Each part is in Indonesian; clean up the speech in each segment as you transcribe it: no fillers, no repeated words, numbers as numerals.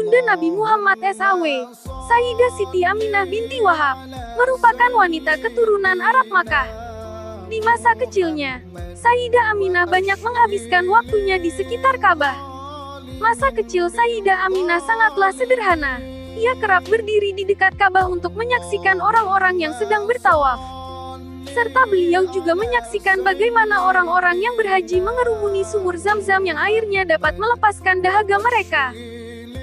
Ibunda Nabi Muhammad SAW, Sayyidah Siti Aminah binti Wahab, merupakan wanita keturunan Arab Makkah. Di masa kecilnya, Sayyidah Aminah banyak menghabiskan waktunya di sekitar Ka'bah. Masa kecil Sayyidah Aminah sangatlah sederhana. Ia kerap berdiri di dekat Ka'bah untuk menyaksikan orang-orang yang sedang bertawaf. Serta beliau juga menyaksikan bagaimana orang-orang yang berhaji mengerumuni sumur Zam-Zam yang airnya dapat melepaskan dahaga mereka.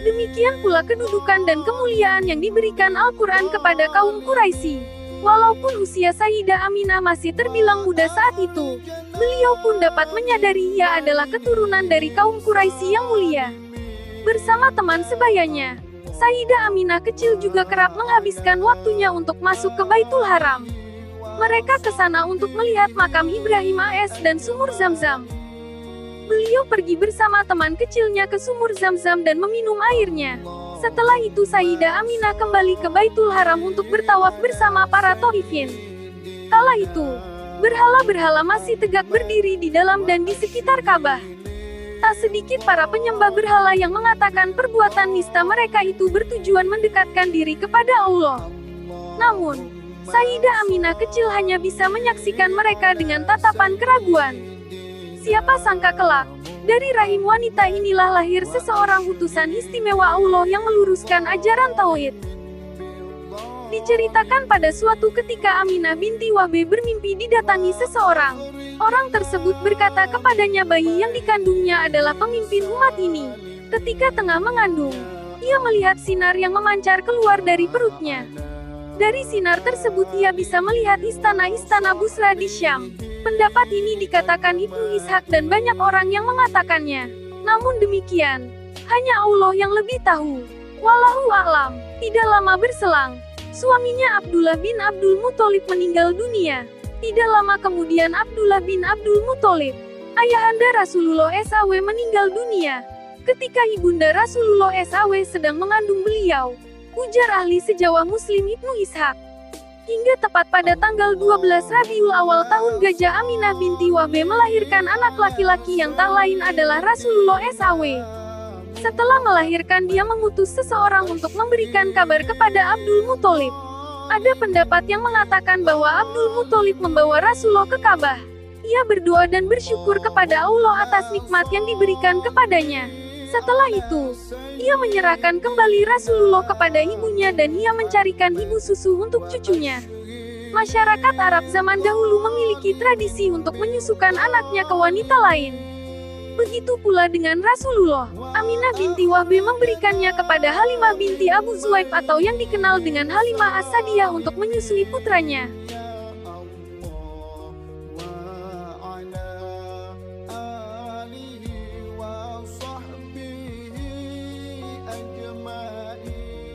Demikian pula kedudukan dan kemuliaan yang diberikan Al-Quran kepada kaum Quraisy. Walaupun usia Sayyidah Aminah masih terbilang muda saat itu, beliau pun dapat menyadari ia adalah keturunan dari kaum Quraisy yang mulia. Bersama teman sebayanya, Sayyidah Aminah kecil juga kerap menghabiskan waktunya untuk masuk ke Baitul Haram. Mereka ke sana untuk melihat makam Ibrahim AS dan sumur Zam-Zam. Beliau pergi bersama teman kecilnya ke sumur Zam-Zam dan meminum airnya. Setelah itu Sayyidah Aminah kembali ke Baitul Haram untuk bertawaf bersama para Thaifin. Kala itu, berhala-berhala masih tegak berdiri di dalam dan di sekitar Ka'bah. Tak sedikit para penyembah berhala yang mengatakan perbuatan nista mereka itu bertujuan mendekatkan diri kepada Allah. Namun, Sayyidah Aminah kecil hanya bisa menyaksikan mereka dengan tatapan keraguan. Siapa sangka kelak, dari rahim wanita inilah lahir seseorang utusan istimewa Allah yang meluruskan ajaran Tauhid. Diceritakan pada suatu ketika Aminah binti Wahb bermimpi didatangi seseorang. Orang tersebut berkata kepadanya bayi yang dikandungnya adalah pemimpin umat ini. Ketika tengah mengandung, ia melihat sinar yang memancar keluar dari perutnya. Dari sinar tersebut ia bisa melihat istana-istana Busra di Syam. Pendapat ini dikatakan Ibnu Ishaq dan banyak orang yang mengatakannya. Namun demikian, hanya Allah yang lebih tahu. Wallahu a'lam. Tidak lama berselang, suaminya Abdullah bin Abdul Muthalib meninggal dunia. Tidak lama kemudian Abdullah bin Abdul Muthalib, ayahanda Rasulullah SAW meninggal dunia. Ketika ibunda Rasulullah SAW sedang mengandung beliau, ujar ahli sejawah Muslim Ibnu Ishaq. Hingga tepat pada tanggal 12 Rabiul Awal tahun Gajah Aminah binti Wahb melahirkan anak laki-laki yang tak lain adalah Rasulullah SAW. Setelah melahirkan dia mengutus seseorang untuk memberikan kabar kepada Abdul Muthalib. Ada pendapat yang mengatakan bahwa Abdul Muthalib membawa Rasulullah ke Ka'bah. Ia berdoa dan bersyukur kepada Allah atas nikmat yang diberikan kepadanya. Setelah itu, ia menyerahkan kembali Rasulullah kepada ibunya dan ia mencarikan ibu susu untuk cucunya. Masyarakat Arab zaman dahulu memiliki tradisi untuk menyusukan anaknya ke wanita lain. Begitu pula dengan Rasulullah. Aminah binti Wahb memberikannya kepada Halimah binti Abu Zuhaib atau yang dikenal dengan Halimah As-Sadiyah untuk menyusui putranya.